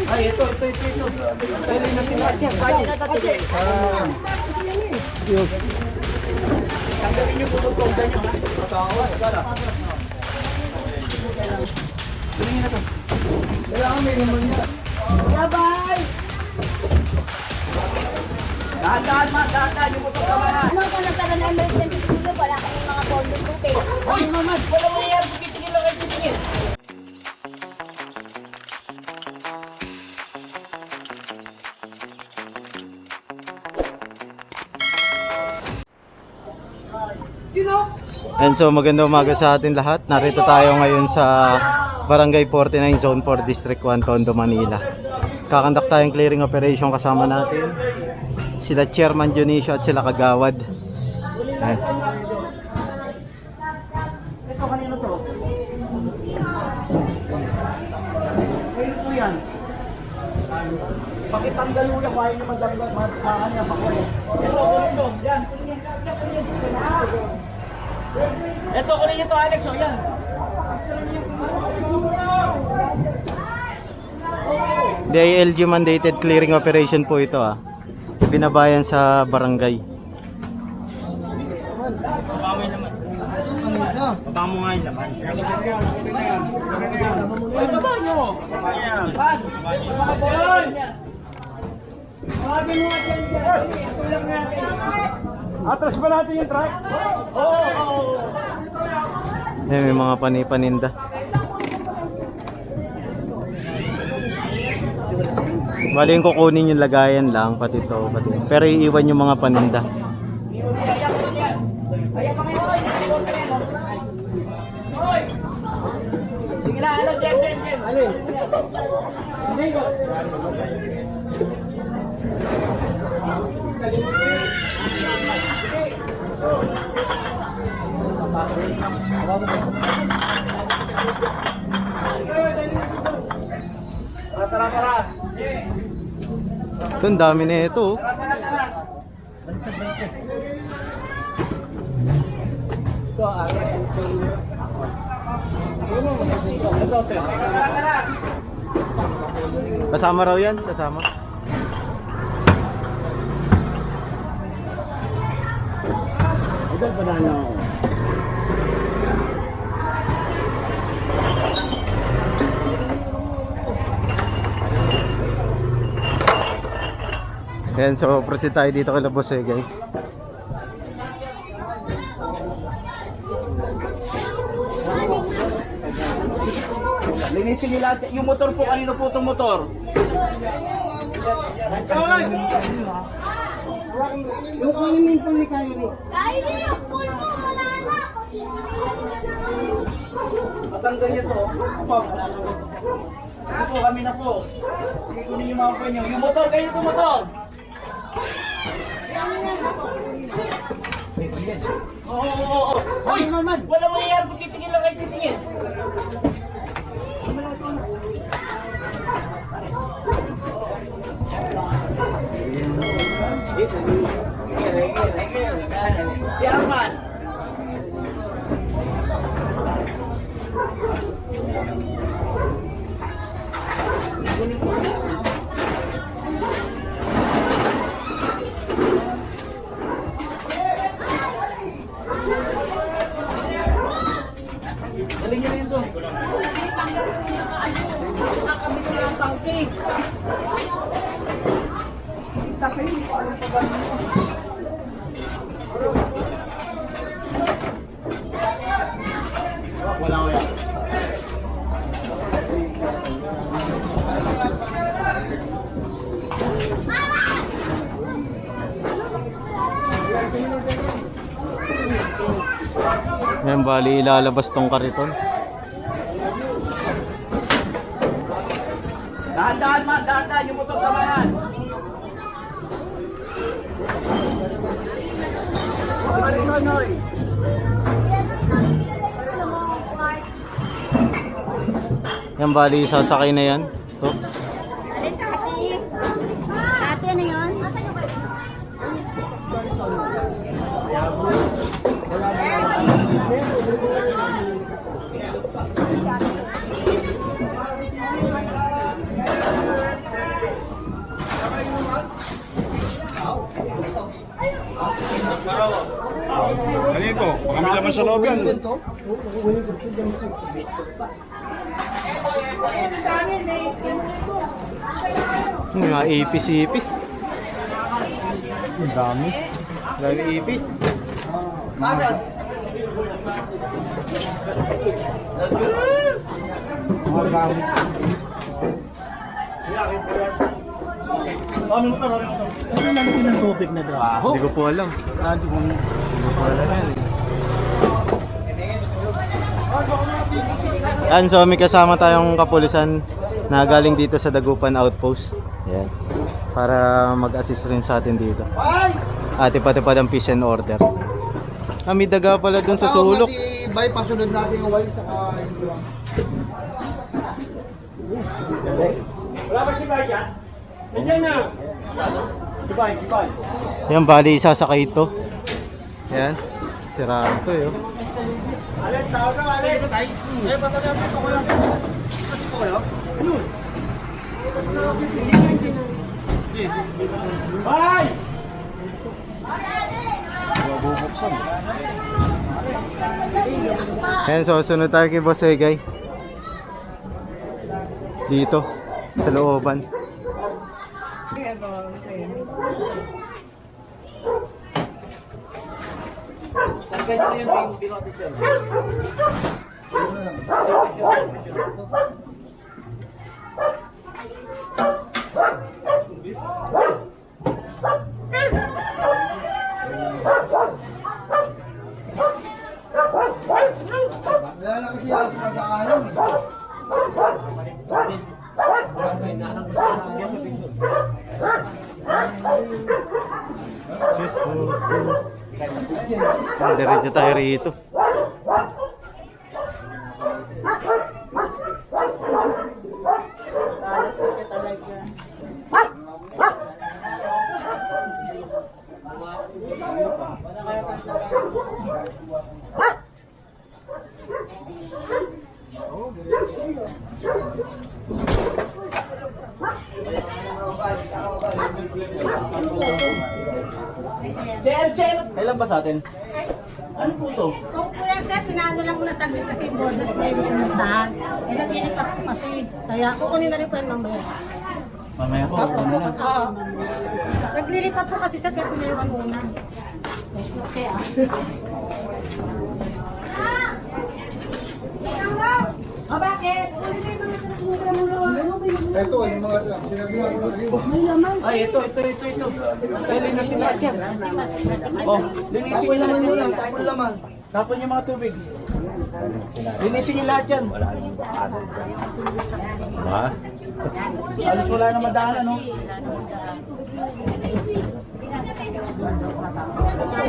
Ay, ito. Pwede na sila. Pwede na tayo. Tanggalin niyo po itong pongga niyo. Masawa. Tingin na to. Kailangan may naman niya. Bye-bye! Dahan-dahan yung motor kamahan. Ano kung nagkaroon ng emergency siguro, wala kayong mga bondong tubig. Hoy, mamad! Wala mo nangyari. Tingin lang kayo titingin. And so magandang umaga sa atin lahat. Narito tayo ngayon sa Barangay 49 Zone 4 District 1 Tondo, Manila. Kakandak tayong clearing operation kasama natin sila Chairman Dionisio at sila Kagawad. Ayan. Ito kanino to? Kanino to yan? Pakitanggal mo lang, kaya naman danggal, mahaan niya, makuha. Ito, yan. Ito, kunin ito, Alex, o yan. DILG mandated clearing operation po ito Binabayan sa barangay. Babamoy naman. Babamo nga yung laman. Ay, baba nyo! Bag! Baba! Bagay mo nga dyan dyan. Ito lang natin. Atras ba natin yung truck? Oo. May mga paninda. Bali yung kukunin yung lagayan lang, pati ito. Pero iiwan yung mga paninda. Sige na, ano dyan. Alin? Tara. Ito, ang dami na ito. Kasama raw yan, kasama. Idol pa na Ayan, so proceed tayo dito kay Boss guys. Linisin nila yung motor po. Kanino po itong motor? Yung kaninin po ni Kyrie. Kylie, ang pool mo, wala na. Matanggal niyo to. Ito kami na po. Kunin yung mga po niyo. Yung motor, kayo itong motor. Oo. Hoy, wala mangyayari kung titingin lang kayo titingin. Si Arman. Galing niya rin ito. Nakakabit ko lang tangki. Wala ko yan. Ayan, bali ilalabas tong kariton. Dahan-dahan yung motor kamahan. Noy. Yan, bali sasakay na yan. Ito. Alin, Tati? Tati, ano yun? naman sa loob yan. Mga ipis-ipis. Ang dami. Dami ipis. Mga gamit. Ano nalagyan ng tubig na trabaho? Hindi ko po alam. Hindi ko alam yan eh. Yan, so may kasama tayong kapulisan na galing dito sa Dagupan Outpost. Yan. Para mag-assist rin sa atin dito. At ipatipad ang peace and order. May daga pala dun sa sulok. Si Bay, pasunod natin yung wali sa Wala ba si Bay yan? Nandiyan na! Si Bay. Yan, bali sasakay ito. Yan. Siraan ito eh. Alex, saan ka, Alex? Patabi ako ito ko lang. Kasi ko kayo? Ano? Bay! Bubuksan. Yan, so sunod tayo kay Boss Egay. Dito, sa looban. Wala na kasi ako pagkaalam. Diretso tayo rito. Kailan ba sa atin? Ano po ito? So, kuya sir, pinaano lang muna saglit kasi borders na yung pinuntahan. Eh, nag-inipat ko kasi. Kaya kukunin na rin po yung mamaya. Mamaya po. Oo. Naglilipat po kasi sir, kaya pinayawan muna. Okay ah. Oh, bakit? Ito, yung mga sinabihan ko. Ay, ito. Eh, linisin lahat yan. Oh, linisin nyo lahat yan. Tapon laman. Tapon yung mga tubig. Linisin nyo lahat yan. Alos wala na madaanan, no?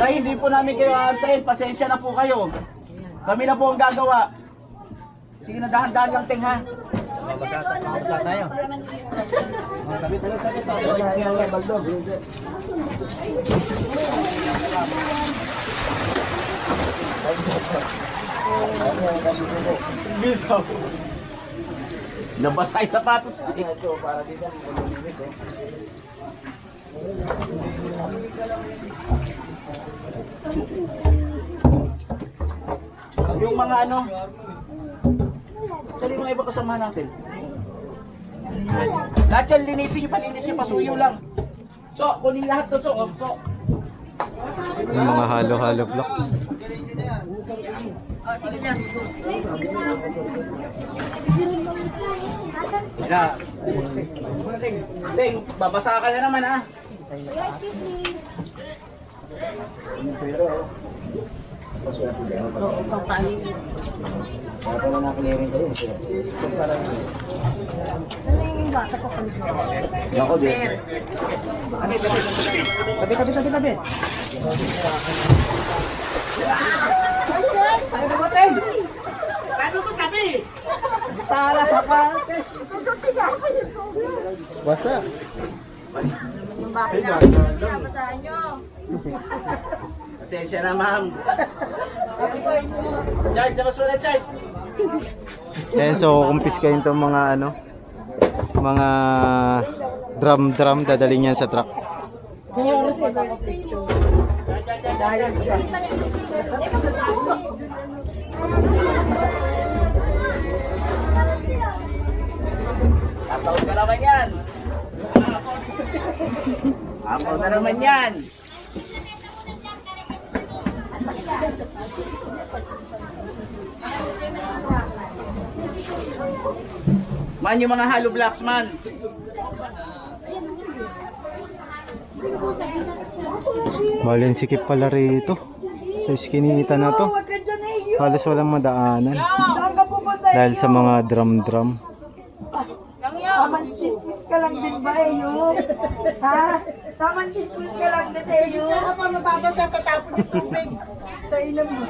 Ay, hindi po namin kayo aantayin. Pasensya na po kayo. Kami na po ang gagawa. Sige na, dahan-dahan lang, Ting, ha? Basa tayo. Nabasa yung sapatos. Para dito, maglinis eh. Yung mga ano, saan yung mga iba kasama natin? Lahat yan, linisin nyo, palinis nyo, pasuyo lang. So, kunin lahat to, so. Yung mga halo-halo blocks. Yeah. Ting, babasa ka na naman, ha? Oo, papanin. Ano yung bata ko kami? Ako din. Tabi. Ano ko tabi? Tara sa parte. Basta. Yung bahay namin, pinabataan nyo. Pasensya na, ma'am. Chard, labas mo na, Chard. Yan, so kumpiskahin itong mga ano, mga drum dadaling yan sa truck. Kaya rin pag ako picture. Dahil siya. naman yan. Apo na naman yan. Man, yung mga hollow blocks man. Bali, sikip pala rito. Sa iskinita na to. Halos walang madaanan. Dahil sa mga drum-drum. Tamang chismis ka lang din ba eh yun? Ha? Tamang chismis ka lang din eh yun? Hindi ka pa mababasa tatapon ng tubig. Sa inom mo.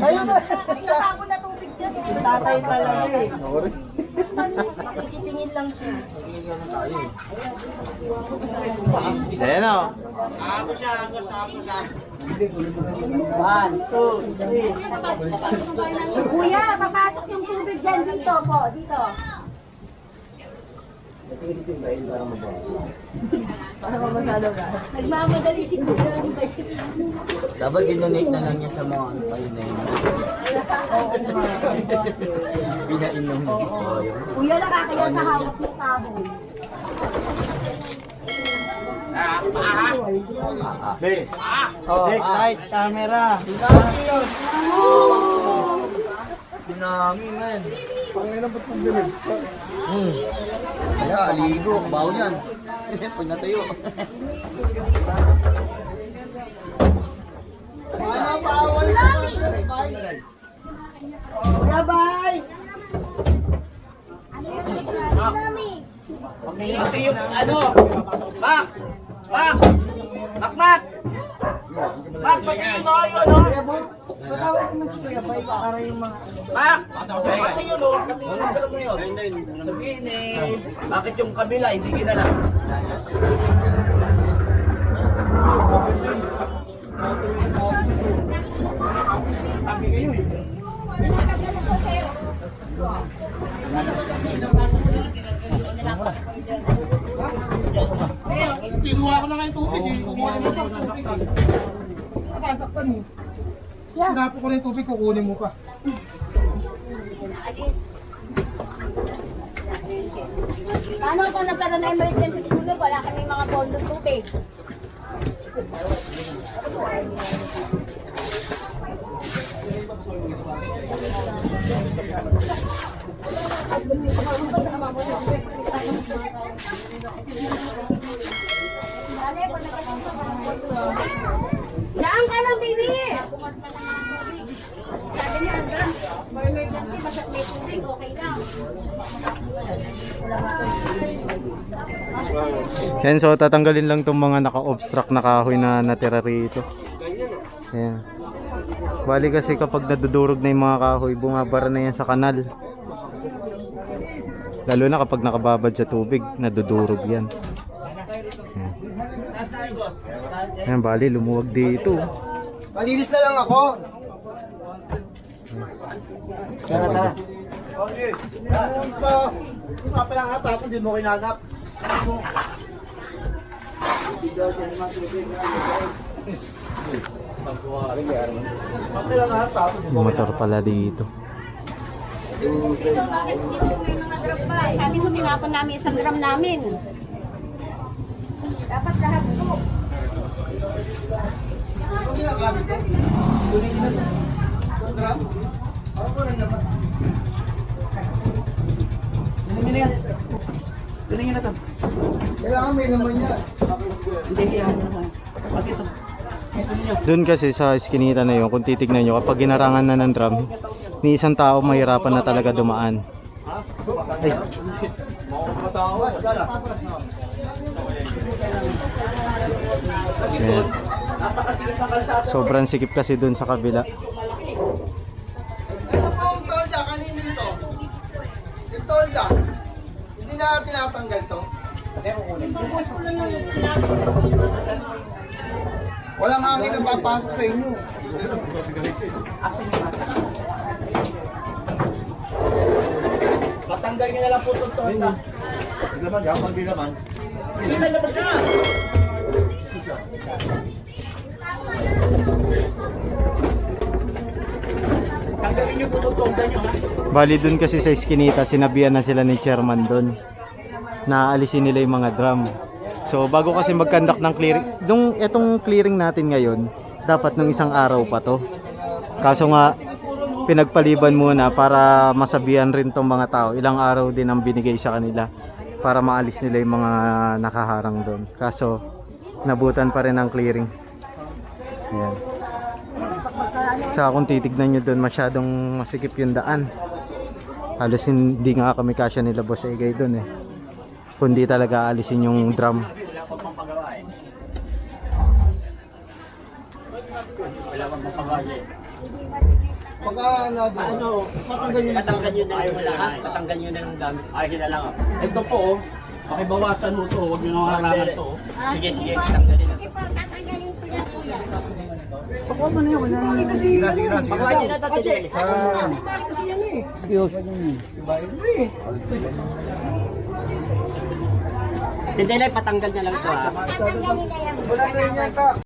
Ayun na. Tatapon na tubig dyan. Tatay pala eh. Titingin lang siya. Ayan o. 1, 2, 3. Kuya, papasok yung tubig dyan dito po. Dito. Para mabasado ka. Nagmamadali si Kuya. Dapat dinonate na lang niya sa mga ayun na yun. Pinainom mo. Kuya, nakakaya sa hawak mo kahoy. Base. Deck, lights, camera. Tsunami, man. Basta, aligo. Bawo yan. Pag natayo. Bye-bye! Ito yung ano. Mak! Mak! Makmak! Mak, pati yun o. Yun o. Patawag mo si Kuya Bay para yung mga... Mak! Pati yun o. Pati yun o. Sabihin eh. Bakit yung kabila? Hindi kinala. Kinuha ko na nga yung tubig. Kumuha mo pa. Masasaktan mo. Hinapo ko na yung tubig, kukunin mo pa. Paano kung nagkaroon na emergency school, wala kami mga bondong tubig? Diyan ka lang, baby! Sabi niya, Andran, for emergency, basta may tubig, okay lang. Yan, so tatanggalin lang itong mga naka-obstruct na kahoy na natira rito. Ayan. Bali kasi kapag nadudurog na yung mga kahoy, bumabara na yan sa kanal. Lalo na kapag nakababad sa tubig, nadudurog yan. Ayan. Ayan, bali lumuwag dito. Malinis na lang ako. Tara, tara. Okay. Ito pa lang ha, tapos din mo kinasap. Okay lang ha, tapos din mo Motor pala dito. Bakit dito may mga drum pa? Sabi mo, sinapon namin isang drum namin. Dapat lahat po. Tuloy na yan. Tuloy na ito. Kailangan may naman yan. Hindi, yan naman. Pati ito. Ito ninyo. Doon kasi sa iskinita na yun, kung titignan nyo, kapag ginarangan na ng drum, ni isang tao mahirapan na talaga dumaan. Ay, Masawa, dala. ayan. Napakasigit ng kalsada. Sobrang sikip kasi doon sa kabila. Ito po ang tolda, kanino ito? Yung tolda. Hindi na tinatanggal to. Walang hangin na papasok sa inyo. Matanggal nyo na lang po itong torta. Laman, gapang din naman. Sige na, labas na. Tanggalin niyo po itong tonda niyo ha. Bali dun kasi sa Eskinita, sinabihan na sila ni chairman dun na alisin nila yung mga drum. So bago kasi mag-conduct ng clearing, itong clearing natin ngayon, dapat nung isang araw pa to. Kaso nga, pinagpaliban muna para masabihan rin tong mga tao. Ilang araw din ang binigay sa kanila para maalis nila yung mga nakaharang doon. Kaso, nabutan pa rin ang clearing. Ayan. Saka kung titignan nyo doon, masyadong masikip yung daan. Halos hindi nga kami kasya nila Boss Egay doon eh. Kundi talaga alisin yung drum. Patanggal nyo na yung lahat. Patanggal nyo na yung gamit. Ay, na lang ako. Ito po oh. Pakibawasan mo to. Huwag nyo nang harangan to. Sige, sige. Tanggalin na to. Hindi na, patanggal na lang ito ha.